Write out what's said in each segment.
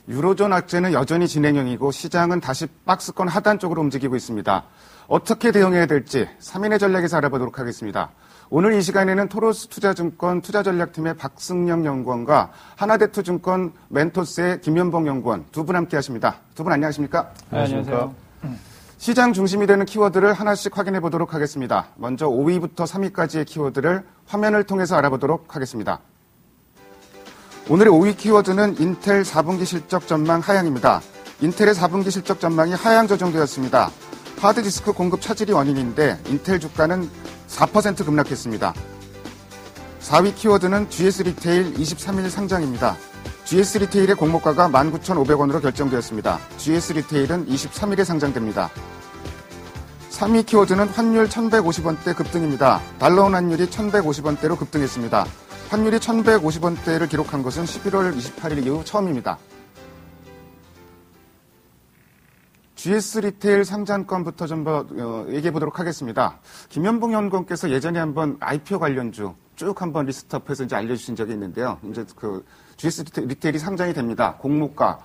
유로존 악재는 여전히 진행형이고 시장은 다시 박스권 하단 쪽으로 움직이고 있습니다. 어떻게 대응해야 될지 3인의 전략에서 알아보도록 하겠습니다. 오늘 이 시간에는 토로스 투자증권 투자전략팀의 박승영 연구원과 하나대투증권 멘토스의 김현봉 연구원 두 분 함께 하십니다. 두 분 안녕하십니까? 네, 안녕하세요. 시장 중심이 되는 키워드를 하나씩 확인해 보도록 하겠습니다. 먼저 5위부터 3위까지의 키워드를 화면을 통해서 알아보도록 하겠습니다. 오늘의 5위 키워드는 인텔 4분기 실적 전망 하향입니다. 인텔의 4분기 실적 전망이 하향 조정되었습니다. 하드디스크 공급 차질이 원인인데 인텔 주가는 4% 급락했습니다. 4위 키워드는 GS 리테일 23일 상장입니다. GS 리테일의 공모가가 19,500원으로 결정되었습니다. GS 리테일은 23일에 상장됩니다. 3위 키워드는 환율 1,150원대 급등입니다. 달러원 환율이 1,150원대로 급등했습니다. 환율이 1,150원대를 기록한 것은 11월 28일 이후 처음입니다. GS 리테일 상장권부터 좀 얘기해 보도록 하겠습니다. 김현봉 연구원께서 예전에 한번 IPO 관련주 쭉 한번 리스트업해서 이제 알려주신 적이 있는데요. 이제 그 GS 리테일이 상장이 됩니다. 공모가,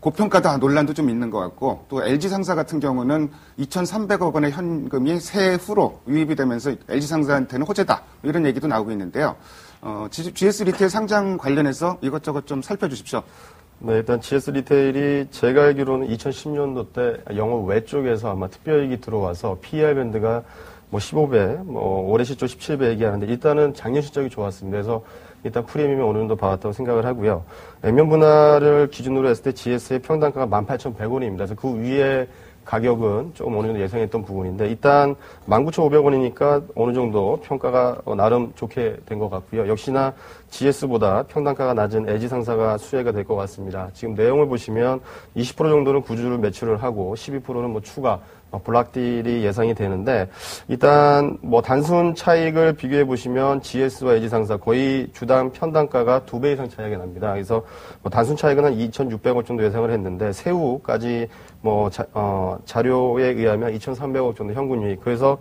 고평가다 논란도 좀 있는 것 같고, 또 LG상사 같은 경우는 2,300억 원의 현금이 세후로 유입이 되면서 LG상사한테는 호재다. 이런 얘기도 나오고 있는데요. GS 리테일 상장 관련해서 이것저것 좀 살펴주십시오. 네, 일단 GS 리테일이 제가 알기로는 2010년도 때 영업 외쪽에서 아마 특별이익이 들어와서 PER 밴드가 15배, 올해 실적 17배 얘기하는데 일단은 작년 실적이 좋았습니다. 그래서 일단 프리미엄이 어느 정도 받았다고 생각을 하고요. 액면 분할을 기준으로 했을 때 GS의 평단가가 18,100원입니다. 그래서 그 위에 가격은 조금 어느 정도 예상했던 부분인데 일단 19,500원이니까 어느 정도 평가가 나름 좋게 된 것 같고요. 역시나 GS보다 평단가가 낮은 LG상사가 수혜가 될 것 같습니다. 지금 내용을 보시면 20% 정도는 구주를 매출을 하고 12%는 추가 블락딜이 예상이 되는데 일단 단순 차익을 비교해 보시면 GS와 LG상사 거의 주당 편단가가 2배 이상 차이가 납니다. 그래서 단순 차익은 한 2,600억 정도 예상을 했는데 세후까지 자료에 의하면 2,300억 정도 현금이익. 그래서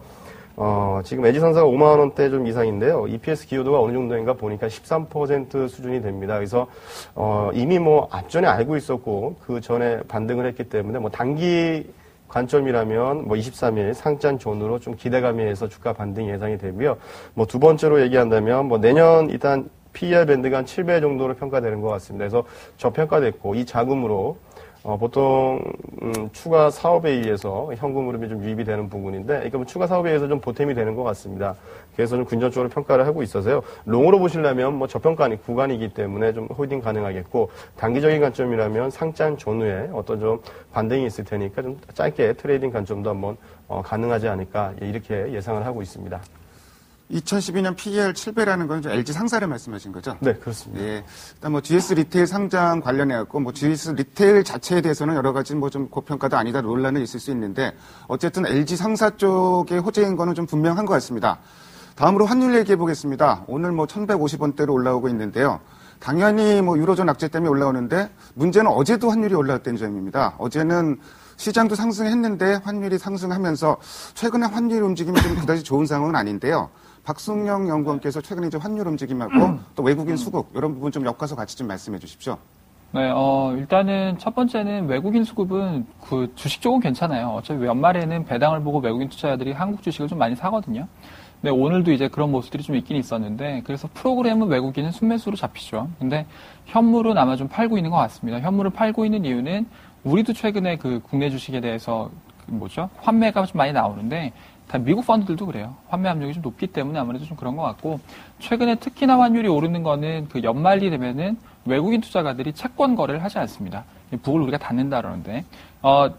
지금 LG상사가 5만 원대 좀 이상인데요. EPS 기여도가 어느 정도인가 보니까 13% 수준이 됩니다. 그래서 이미 앞전에 알고 있었고 그 전에 반등을 했기 때문에 단기 관점이라면 23일 상장 존으로 좀 기대감에서 주가 반등이 예상이 되고요. 두 번째로 얘기한다면 내년 일단 PER 밴드가 한 7배 정도로 평가되는 것 같습니다. 그래서 저평가됐고 이 자금으로 보통 추가 사업에 의해서 현금 흐름이 좀 유입이 되는 부분인데 이거 추가 사업에 의해서 좀 보탬이 되는 것 같습니다. 그래서 좀 긍정적으로 평가를 하고 있어서요. 롱으로 보시려면 저평가 구간이기 때문에 좀 홀딩 가능하겠고 단기적인 관점이라면 상장 전후에 어떤 좀 반등이 있을 테니까 좀 짧게 트레이딩 관점도 한번 가능하지 않을까 이렇게 예상을 하고 있습니다. 2012년 PER 7배라는 건 LG 상사를 말씀하신 거죠? 네, 그렇습니다. 예. 일단 GS 리테일 상장 관련해갖고 GS 리테일 자체에 대해서는 여러 가지 좀 고평가도 아니다 논란은 있을 수 있는데 어쨌든 LG 상사 쪽의 호재인 거는 좀 분명한 것 같습니다. 다음으로 환율 얘기해 보겠습니다. 오늘 1,150원대로 올라오고 있는데요. 당연히 유로존 악재 때문에 올라오는데 문제는 어제도 환율이 올라왔다는 점입니다. 어제는 시장도 상승했는데 환율이 상승하면서 최근에 환율 움직임이 좀 그다지 좋은 상황은 아닌데요. 박승영 연구원께서 최근에 이제 환율 움직임하고 또 외국인 수급 이런 부분 좀 엮어서 같이 좀 말씀해 주십시오. 네, 일단은 첫 번째는 외국인 수급은 그 주식 쪽은 괜찮아요. 어차피 연말에는 배당을 보고 외국인 투자자들이 한국 주식을 좀 많이 사거든요. 근데 오늘도 이제 그런 모습들이 좀 있긴 있었는데 그래서 프로그램은 외국인은 순매수로 잡히죠. 근데 현물은 아마 좀 팔고 있는 것 같습니다. 현물을 팔고 있는 이유는 우리도 최근에 그 국내 주식에 대해서 환매가 좀 많이 나오는데 다 미국 펀드들도 그래요. 환매 압력이 좀 높기 때문에 아무래도 좀 그런 것 같고 최근에 특히나 환율이 오르는 거는 그 연말이 되면은 외국인 투자가들이 채권 거래를 하지 않습니다. 북을 우리가 닫는다 그러는데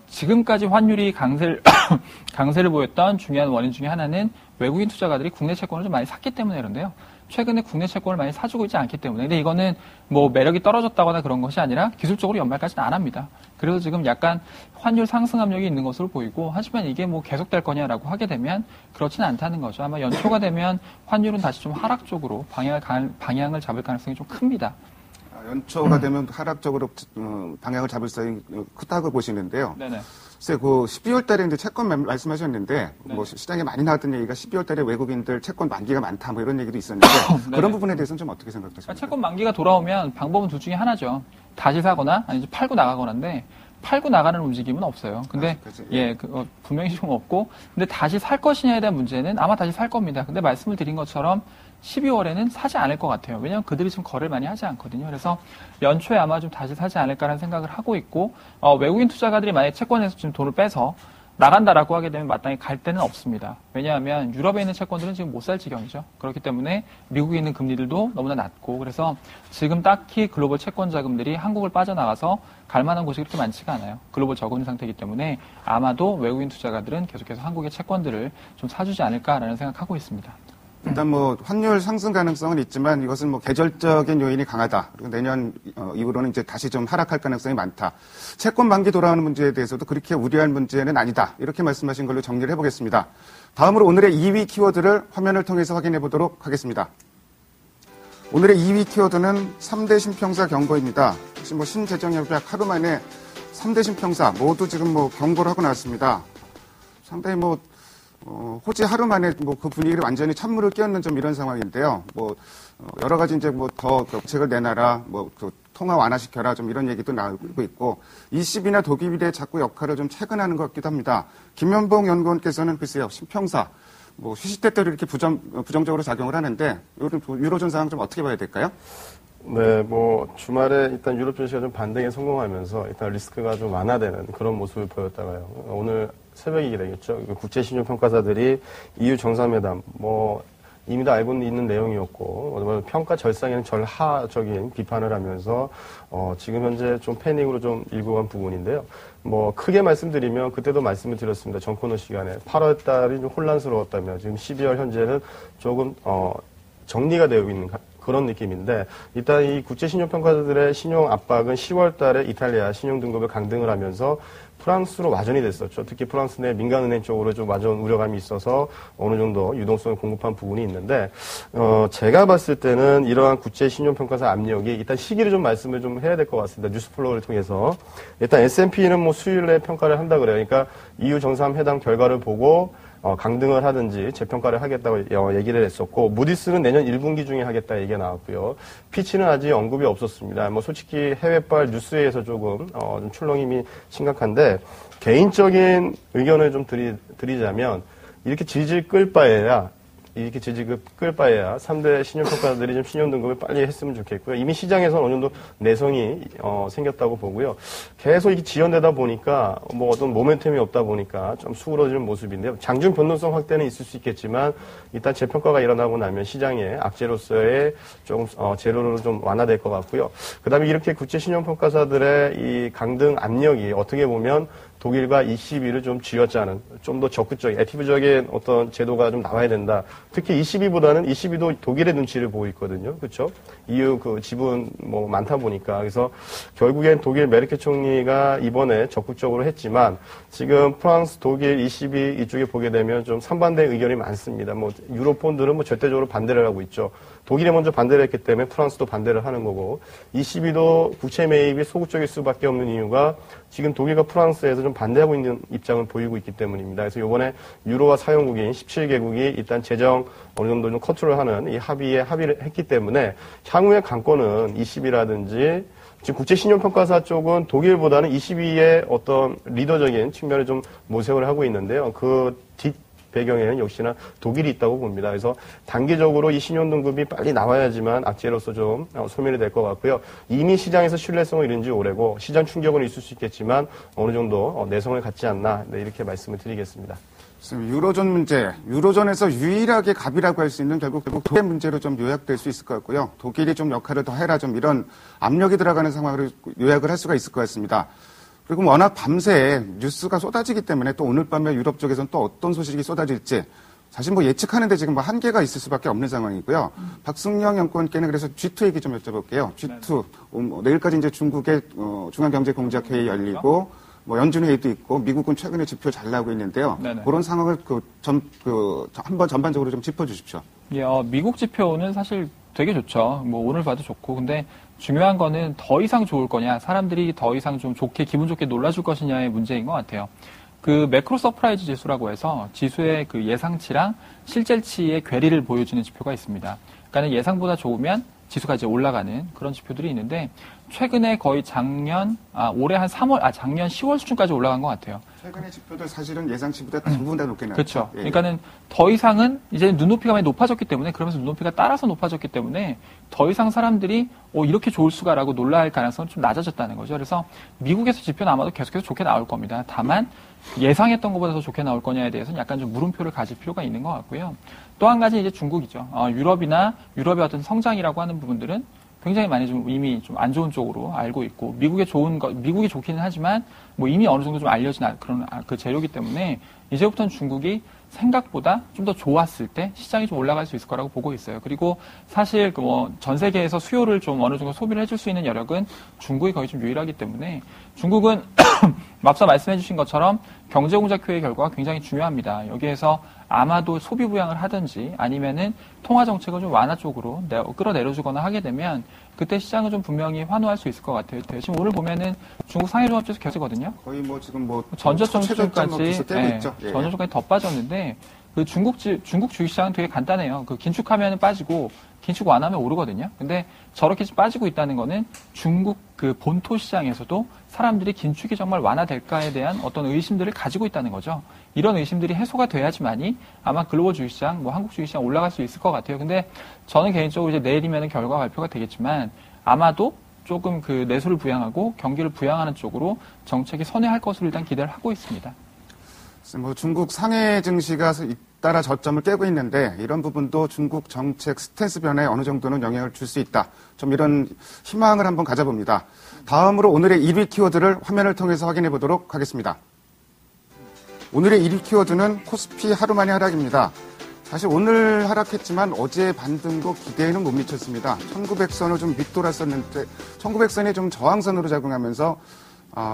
지금까지 환율이 강세를 보였던 중요한 원인 중에 하나는 외국인 투자가들이 국내 채권을 좀 많이 샀기 때문에 그런데요. 최근에 국내 채권을 많이 사주고 있지 않기 때문에. 근데 이거는 매력이 떨어졌다거나 그런 것이 아니라 기술적으로 연말까지는 안 합니다. 그래서 지금 약간 환율 상승 압력이 있는 것으로 보이고 하지만 이게 계속될 거냐라고 하게 되면 그렇지는 않다는 거죠. 아마 연초가 되면 환율은 다시 좀 하락 쪽으로 방향을 잡을 가능성이 좀 큽니다. 연초가 되면 하락적으로 방향을 잡을 사이 크다고 보시는데요. 네네. 글쎄, 12월 달에 이제 채권 말씀하셨는데, 뭐 시장에 많이 나왔던 얘기가 12월 달에 외국인들 채권 만기가 많다, 뭐 이런 얘기도 있었는데, 그런 부분에 대해서는 좀 어떻게 생각하십니까? 채권 만기가 돌아오면 방법은 둘 중에 하나죠. 다시 사거나, 아니면 팔고 나가거나인데, 팔고 나가는 움직임은 없어요. 근데, 분명히 좀 없고, 근데 다시 살 것이냐에 대한 문제는 아마 다시 살 겁니다. 근데 말씀을 드린 것처럼 12월에는 사지 않을 것 같아요. 왜냐하면 그들이 좀 거래를 많이 하지 않거든요. 그래서 연초에 아마 좀 다시 사지 않을까라는 생각을 하고 있고, 외국인 투자가들이 만약에 채권에서 지금 돈을 빼서 나간다라고 하게 되면 마땅히 갈 데는 없습니다. 왜냐하면 유럽에 있는 채권들은 지금 못 살 지경이죠. 그렇기 때문에 미국에 있는 금리들도 너무나 낮고, 그래서 지금 딱히 글로벌 채권 자금들이 한국을 빠져나가서 갈 만한 곳이 그렇게 많지가 않아요. 글로벌 저금리 상태이기 때문에 아마도 외국인 투자가들은 계속해서 한국의 채권들을 좀 사주지 않을까라는 생각하고 있습니다. 일단 뭐 환율 상승 가능성은 있지만 이것은 뭐 계절적인 요인이 강하다. 그리고 내년 이후로는 이제 다시 좀 하락할 가능성이 많다. 채권 만기 돌아오는 문제에 대해서도 그렇게 우려할 문제는 아니다. 이렇게 말씀하신 걸로 정리를 해보겠습니다. 다음으로 오늘의 2위 키워드를 화면을 통해서 확인해 보도록 하겠습니다. 오늘의 2위 키워드는 3대 신평사 경고입니다. 혹시 뭐 신재정협약 하루 만에 3대 신평사 모두 지금 뭐 경고를 하고 나왔습니다. 상당히 뭐 호재 하루 만에 뭐 그 분위기를 완전히 찬물을 끼얹는 좀 이런 상황인데요. 뭐 여러 가지 이제 뭐 더 정책을 내놔라, 뭐 그 통화 완화시켜라 좀 이런 얘기도 나오고 있고, ECB나 독일의 자꾸 역할을 좀 체근하는 것 같기도 합니다. 김현봉 연구원께서는 글쎄요, 신평사 뭐 시시때때로 이렇게 부정적으로 작용을 하는데 유로존 상황 좀 어떻게 봐야 될까요? 네, 뭐 주말에 일단 유럽 증시가 좀 반등에 성공하면서 일단 리스크가 좀 완화되는 그런 모습을 보였다가요. 오늘 새벽이게 되겠죠. 국제신용평가사들이 EU 정상회담, 뭐 이미 다 알고 있는 내용이었고, 평가 절상에는 절하적인 비판을 하면서 지금 현재 좀 패닉으로 좀 일고 간 부분인데요. 뭐 크게 말씀드리면 그때도 말씀을 드렸습니다. 전 코너 시간에 8월 달이 좀 혼란스러웠다며 지금 12월 현재는 조금 정리가 되고 있는 그런 느낌인데, 일단 이 국제신용평가사들의 신용 압박은 10월 달에 이탈리아 신용등급을 강등을 하면서 프랑스로 와전이 됐었죠. 특히 프랑스 내 민간은행 쪽으로 좀 와전 우려감이 있어서 어느 정도 유동성을 공급한 부분이 있는데, 제가 봤을 때는 이러한 국제신용평가사 압력이 일단 시기를 좀 말씀을 좀 해야 될 것 같습니다. 뉴스플로우를 통해서. 일단 S&P는 뭐 수요일에 평가를 한다 그래요. 그러니까 EU 정상회담 결과를 보고 강등을 하든지 재평가를 하겠다고 얘기를 했었고, 무디스는 내년 1분기 중에 하겠다 얘기가 나왔고요. 피치는 아직 언급이 없었습니다. 뭐 솔직히 해외발 뉴스에서 조금 좀 출렁임이 심각한데, 개인적인 의견을 좀 드리자면 이렇게 질질 끌 바에야 3대 신용평가들이 좀 신용등급을 빨리 했으면 좋겠고요. 이미 시장에서는 어느 정도 내성이 생겼다고 보고요. 계속 이게 지연되다 보니까 뭐 어떤 모멘텀이 없다 보니까 좀 수그러지는 모습인데요. 장중 변동성 확대는 있을 수 있겠지만 일단 재평가가 일어나고 나면 시장의 악재로서의 조금 재료로 좀 완화될 것 같고요. 그다음에 이렇게 국제신용평가사들의 이 강등 압력이 어떻게 보면 독일과 ECB를 좀 쥐어짜는, 좀 더 적극적인, 액티브적인 어떤 제도가 좀 나와야 된다. 특히 ECB도 독일의 눈치를 보고 있거든요. 그렇죠? EU 그 지분 뭐 많다 보니까. 그래서 결국엔 독일 메르켈 총리가 이번에 적극적으로 했지만, 지금 프랑스, 독일, ECB 이쪽에 보게 되면 좀 상반된 의견이 많습니다. 뭐 유로폰들은 뭐 절대적으로 반대를 하고 있죠. 독일이 먼저 반대를 했기 때문에 프랑스도 반대를 하는 거고, ECB도 국채 매입이 소극적일 수밖에 없는 이유가 지금 독일과 프랑스에서 좀 반대하고 있는 입장을 보이고 있기 때문입니다. 그래서 이번에 유로화 사용국인 17개국이 일단 재정 어느 정도 좀 컨트롤하는 이 합의를 했기 때문에 향후의 강권은 ECB라든지 지금 국제신용평가사 쪽은 독일보다는 ECB의 어떤 리더적인 측면을 좀 모색을 하고 있는데요. 그 배경에는 역시나 독일이 있다고 봅니다. 그래서 단기적으로 이 신용등급이 빨리 나와야지만 악재로서 좀 소멸이 될 것 같고요. 이미 시장에서 신뢰성을 잃은 지 오래고 시장 충격은 있을 수 있겠지만 어느 정도 내성을 갖지 않나, 네, 이렇게 말씀을 드리겠습니다. 유로존 문제, 유로존에서 유일하게 갑이라고 할 수 있는 결국 독일 문제로 좀 요약될 수 있을 것 같고요. 독일이 좀 역할을 더 해라, 좀 이런 압력이 들어가는 상황으로 요약을 할 수가 있을 것 같습니다. 그리고 워낙 밤새 뉴스가 쏟아지기 때문에 또 오늘 밤에 유럽 쪽에서는 또 어떤 소식이 쏟아질지 사실 뭐 예측하는데 지금 뭐 한계가 있을 수밖에 없는 상황이고요. 박승영 연구원께는 그래서 G2 얘기 좀 여쭤볼게요. G2 내일까지 이제 중국의 중앙경제공작회의 열리고 뭐 연준회의도 있고 미국은 최근에 지표 잘 나오고 있는데요. 네네. 그런 상황을 한번 전반적으로 좀 짚어주십시오. 예, 미국 지표는 사실 되게 좋죠. 뭐 오늘 봐도 좋고. 근데 중요한 거는 더 이상 좋을 거냐, 사람들이 더 이상 좀 좋게, 기분 좋게 놀라줄 것이냐의 문제인 것 같아요. 그 매크로 서프라이즈 지수라고 해서 지수의 그 예상치랑 실제치의 괴리를 보여주는 지표가 있습니다. 그러니까 예상보다 좋으면 지수가 이제 올라가는 그런 지표들이 있는데, 최근에 거의 올해 한 작년 10월 수준까지 올라간 것 같아요. 최근의 지표들 사실은 예상치보다 전부 다 높게 나왔죠. 그렇죠. 예. 그러니까는 더 이상은 이제 눈높이가 많이 높아졌기 때문에, 그러면서 눈높이가 따라서 높아졌기 때문에 더 이상 사람들이 이렇게 좋을 수가라고 놀랄 가능성은 좀 낮아졌다는 거죠. 그래서 미국에서 지표는 아마도 계속해서 좋게 나올 겁니다. 다만 예상했던 것보다 더 좋게 나올 거냐에 대해서는 약간 좀 물음표를 가질 필요가 있는 것 같고요. 또 한 가지 이제 중국이죠. 유럽의 어떤 성장이라고 하는 부분들은 굉장히 많이 좀 이미 좀 안 좋은 쪽으로 알고 있고, 미국이 좋기는 하지만 뭐 이미 어느 정도 좀 알려진 그런 그 재료이기 때문에 이제부터는 중국이 생각보다 좀 더 좋았을 때 시장이 좀 올라갈 수 있을 거라고 보고 있어요. 그리고 사실 전 세계에서 수요를 좀 어느 정도 소비를 해줄 수 있는 여력은 중국이 거의 좀 유일하기 때문에, 중국은 앞서 말씀해 주신 것처럼 경제공작회의 결과가 굉장히 중요합니다. 여기에서 아마도 소비 부양을 하든지 아니면은 통화 정책을 좀 완화 쪽으로 끌어내려주거나 하게 되면 그때 시장은 좀 분명히 환호할 수 있을 것 같아요. 지금 오늘 보면은 중국 상해종합지수 계속거든요. 거의 뭐 지금 뭐 전저점 수준까지 있죠. 예. 전저점까지 더 빠졌는데, 그 중국 주식시장은 되게 간단해요. 그 긴축하면 빠지고 긴축 완화하면 오르거든요. 근데 저렇게 빠지고 있다는 거는 중국 그 본토 시장에서도 사람들이 긴축이 정말 완화될까에 대한 어떤 의심들을 가지고 있다는 거죠. 이런 의심들이 해소가 돼야지만이 아마 글로벌 주식시장, 뭐 한국 주식시장 올라갈 수 있을 것 같아요. 근데 저는 개인적으로 이제 내일이면 결과 발표가 되겠지만, 아마도 조금 그 내수를 부양하고 경기를 부양하는 쪽으로 정책이 선회할 것으로 일단 기대를 하고 있습니다. 뭐 중국 상해 증시가 잇따라 저점을 깨고 있는데, 이런 부분도 중국 정책 스탠스 변화에 어느 정도는 영향을 줄 수 있다. 좀 이런 희망을 한번 가져봅니다. 다음으로 오늘의 1위 키워드를 화면을 통해서 확인해 보도록 하겠습니다. 오늘의 1위 키워드는 코스피 하루 만에 하락입니다. 사실 오늘 하락했지만 어제 반등도 기대에는 못 미쳤습니다. 1900선을 좀 밑돌았었는데 1900선이 좀 저항선으로 작용하면서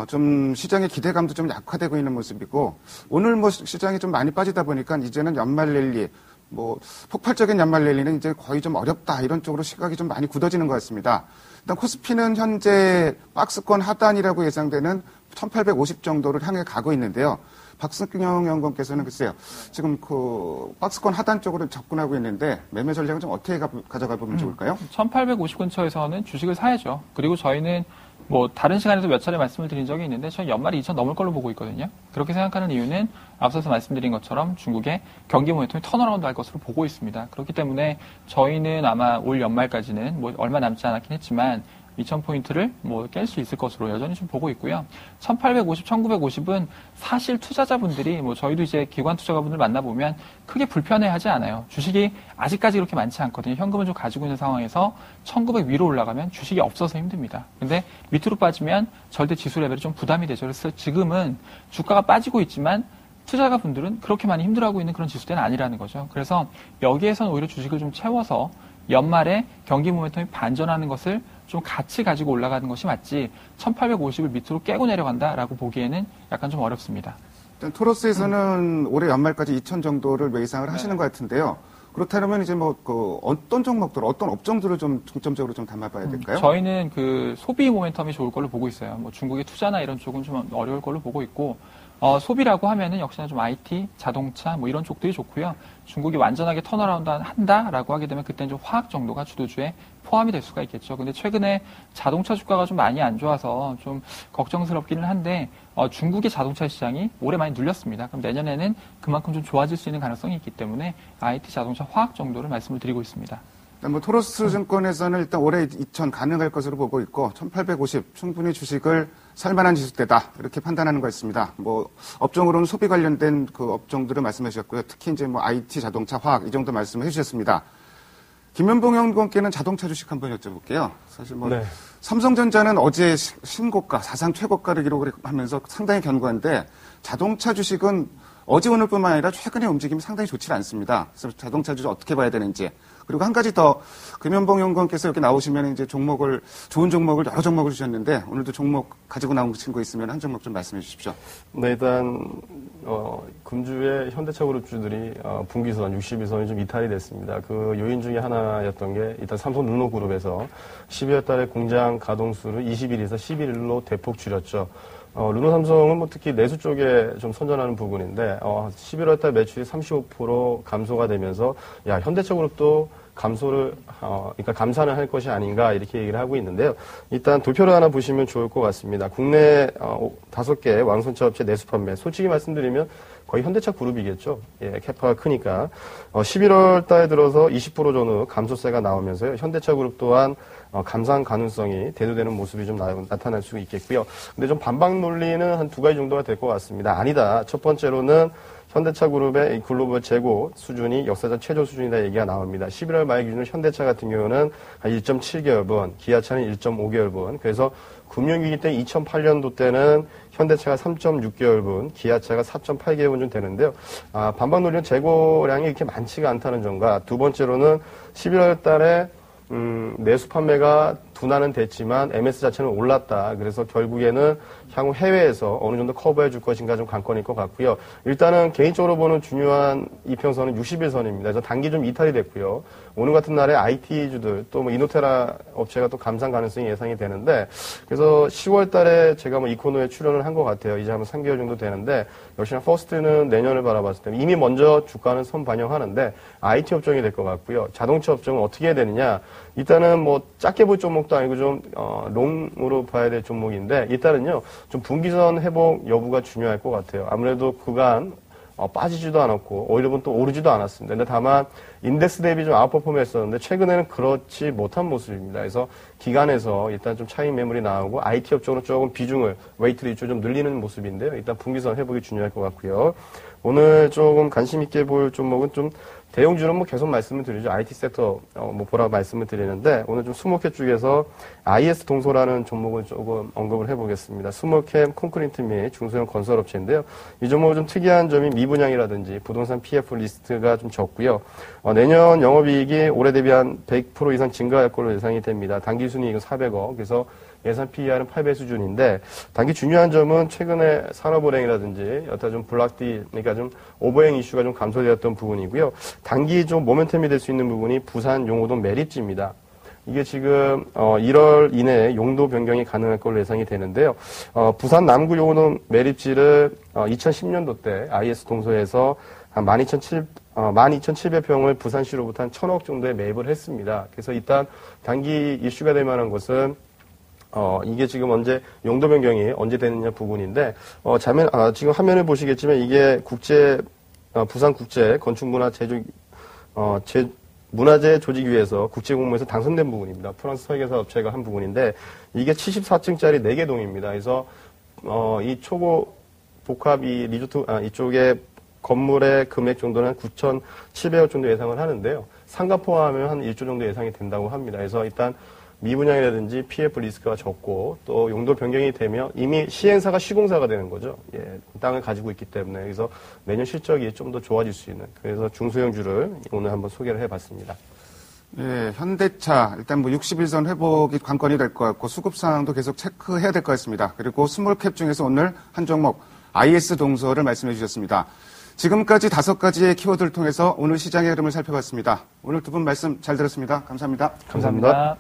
좀 시장의 기대감도 좀 약화되고 있는 모습이고, 오늘 뭐 시장이 좀 많이 빠지다 보니까 이제는 연말 랠리, 뭐 폭발적인 연말 랠리는 이제 거의 좀 어렵다, 이런 쪽으로 시각이 좀 많이 굳어지는 것 같습니다. 일단 코스피는 현재 박스권 하단이라고 예상되는 1850 정도를 향해 가고 있는데요. 박승경 연구원께서는 글쎄요, 지금 그 박스권 하단 쪽으로 접근하고 있는데 매매 전략은 좀 어떻게 가져가 보면 좋을까요? 1850 근처에서는 주식을 사야죠. 그리고 저희는 뭐 다른 시간에도 몇 차례 말씀을 드린 적이 있는데, 저희 연말이 2천 넘을 걸로 보고 있거든요. 그렇게 생각하는 이유는 앞서서 말씀드린 것처럼 중국의 경기 모멘텀이 턴어라운드 할 것으로 보고 있습니다. 그렇기 때문에 저희는 아마 올 연말까지는 뭐 얼마 남지 않았긴 했지만 2000포인트를 뭐 깰 수 있을 것으로 여전히 좀 보고 있고요. 1850, 1950은 사실 투자자분들이, 뭐 저희도 이제 기관 투자가분들 만나보면 크게 불편해하지 않아요. 주식이 아직까지 그렇게 많지 않거든요. 현금을 좀 가지고 있는 상황에서 1900 위로 올라가면 주식이 없어서 힘듭니다. 근데 밑으로 빠지면 절대 지수 레벨이 좀 부담이 되죠. 그래서 지금은 주가가 빠지고 있지만 투자가분들은 그렇게 많이 힘들어하고 있는 그런 지수대는 아니라는 거죠. 그래서 여기에서는 오히려 주식을 좀 채워서 연말에 경기 모멘텀이 반전하는 것을 좀 같이 가지고 올라가는 것이 맞지, 1850을 밑으로 깨고 내려간다라고 보기에는 약간 좀 어렵습니다. 일단 토로스에서는 올해 연말까지 2000 정도를 예상을 하시는 것 같은데요. 그렇다면 이제 뭐 그 어떤 종목들, 어떤 업종들을 좀 중점적으로 좀 담아봐야 될까요? 저희는 그 소비 모멘텀이 좋을 걸로 보고 있어요. 뭐 중국의 투자나 이런 쪽은 좀 어려울 걸로 보고 있고, 소비라고 하면은 역시나 좀 IT, 자동차 뭐 이런 쪽들이 좋고요. 중국이 완전하게 턴어라운드 한다라고 하게 되면 그때는 좀 화학 정도가 주도주에 포함이 될 수가 있겠죠. 근데 최근에 자동차 주가가 좀 많이 안 좋아서 좀 걱정스럽기는 한데, 중국의 자동차 시장이 올해 많이 눌렸습니다. 그럼 내년에는 그만큼 좀 좋아질 수 있는 가능성이 있기 때문에 IT, 자동차, 화학 정도를 말씀을 드리고 있습니다. 뭐 토로스 증권에서는 일단 올해 2000 가능할 것으로 보고 있고, 1850 충분히 주식을 살만한 지수대다, 이렇게 판단하는 것 같습니다. 뭐 업종으로는 소비 관련된 그 업종들을 말씀해 주셨고요. 특히 이제 뭐 IT, 자동차, 화학 이 정도 말씀을 해주셨습니다. 김현봉 연구원께는 자동차 주식 한번 여쭤볼게요. 사실 뭐 삼성전자는 어제 신고가, 사상 최고가를 기록을 하면서 상당히 견고한데, 자동차 주식은 어제 오늘뿐만 아니라 최근의 움직임이 상당히 좋지 않습니다. 그래서 자동차 주식 어떻게 봐야 되는지, 그리고 한 가지 더 금연봉 연구원께서 이렇게 나오시면 이제 종목을 좋은 종목을 여러 종목을 주셨는데 오늘도 종목 가지고 나오신 거 있으면 한 종목 좀 말씀해 주십시오. 네, 일단 금주의 현대차 그룹주들이 분기선, 60일선이 좀 이탈이 됐습니다. 그 요인 중에 하나였던 게 일단 삼성 르노 그룹에서 12월 달에 공장 가동수를 20일에서 11일로 대폭 줄였죠. 르노 삼성은 뭐 특히 내수 쪽에 좀 선전하는 부분인데 11월 달 매출이 35% 감소가 되면서 야, 현대차 그룹도 그러니까 감산을 할 것이 아닌가 이렇게 얘기를 하고 있는데요. 일단 도표를 하나 보시면 좋을 것 같습니다. 국내 5개 왕손차 업체 내수 판매. 솔직히 말씀드리면 거의 현대차 그룹이겠죠. 예, 캐파가 크니까. 11월 달에 들어서 20% 전후 감소세가 나오면서요. 현대차 그룹 또한 감산 가능성이 대두되는 모습이 좀 나타날 수 있겠고요. 근데 좀 반박 논리는 한 두 가지 정도가 될 것 같습니다. 아니다. 첫 번째로는 현대차 그룹의 글로벌 재고 수준이 역사적 최저 수준이다 얘기가 나옵니다. 11월 말 기준으로 현대차 같은 경우는 한 1.7개월분, 기아차는 1.5개월분. 그래서 금융위기 때 2008년도 때는 현대차가 3.6개월분, 기아차가 4.8개월분 좀 되는데요. 반박 논리는 재고량이 이렇게 많지가 않다는 점과 두 번째로는 11월 달에 내수 판매가 둔화는 됐지만 MS 자체는 올랐다. 그래서 결국에는 향후 해외에서 어느 정도 커버해 줄 것인가 좀 관건일 것 같고요. 일단은 개인적으로 보는 중요한 이평선은 60일선입니다. 그래서 단기 좀 이탈이 됐고요. 오늘 같은 날에 IT주들 또 뭐 이노테라 업체가 또 감산 가능성이 예상이 되는데 그래서 10월 달에 제가 뭐 이 코너에 출연을 한 것 같아요. 이제 한 3개월 정도 되는데 역시나 퍼스트는 내년을 바라봤을 때 이미 먼저 주가는 선 반영하는데 IT 업종이 될 것 같고요. 자동차 업종은 어떻게 해야 되느냐. 일단은 뭐 작게 볼 종목도 아니고 좀 롱으로 봐야 될 종목인데 일단은요 좀 분기선 회복 여부가 중요할 것 같아요. 아무래도 그간 빠지지도 않았고 오히려 또 오르지도 않았습니다. 근데 다만 인덱스 대비 좀 아웃퍼폼 했었는데 최근에는 그렇지 못한 모습입니다. 그래서 기간에서 일단 좀 차익 매물이 나오고 IT 업종으로 조금 비중을 웨이트를 이쪽으로 좀 늘리는 모습인데요. 일단 분기선 회복이 중요할 것 같고요. 오늘 조금 관심 있게 볼 종목은 좀 대형주는 뭐 계속 말씀을 드리죠. IT 섹터 뭐 보라고 말씀을 드리는데 오늘 좀 스몰캡 중에서 IS 동소라는 종목을 조금 언급을 해보겠습니다. 스몰캡 콘크리트 및 중소형 건설업체인데요. 이 종목은 좀 특이한 점이 미분양이라든지 부동산 PF 리스트가 좀 적고요. 내년 영업이익이 올해 대비 한 100% 이상 증가할 걸로 예상이 됩니다. 단기 순이익은 400억. 그래서 예상 PER은 8배 수준인데 단기 중요한 점은 최근에 산업은행이라든지 여타 좀 블락디 그러니까 좀 오버행 이슈가 좀 감소되었던 부분이고요. 단기 좀 모멘텀이 될 수 있는 부분이 부산 용호동 매립지입니다. 이게 지금 1월 이내에 용도 변경이 가능할 걸로 예상이 되는데요. 부산 남구 용호동 매립지를 2010년도 때 IS 동서에서 한 12,700평을 부산시로부터 한 1,000억 정도에 매입을 했습니다. 그래서 일단 단기 이슈가 될 만한 것은 이게 지금 용도 변경이 언제 되느냐 부분인데, 지금 화면을 보시겠지만 이게 부산국제 문화재 조직위에서 국제공모에서 당선된 부분입니다. 프랑스 설계사 업체가 한 부분인데, 이게 74층짜리 4개 동입니다. 그래서, 이 초고복합 이쪽에 건물의 금액 정도는 9,700억 정도 예상을 하는데요. 상가 포함하면 한 1조 정도 예상이 된다고 합니다. 그래서 일단 미분양이라든지 PF 리스크가 적고 또 용도 변경이 되면 이미 시행사가 시공사가 되는 거죠. 예, 땅을 가지고 있기 때문에 그래서 내년 실적이 좀 더 좋아질 수 있는 그래서 중소형주를 오늘 한번 소개를 해봤습니다. 예, 현대차 일단 뭐 60일선 회복이 관건이 될 것 같고 수급 상황도 계속 체크해야 될 것 같습니다. 그리고 스몰캡 중에서 오늘 한 종목 IS 동서를 말씀해 주셨습니다. 지금까지 5가지의 키워드를 통해서 오늘 시장의 흐름을 살펴봤습니다. 오늘 두 분 말씀 잘 들었습니다. 감사합니다. 감사합니다.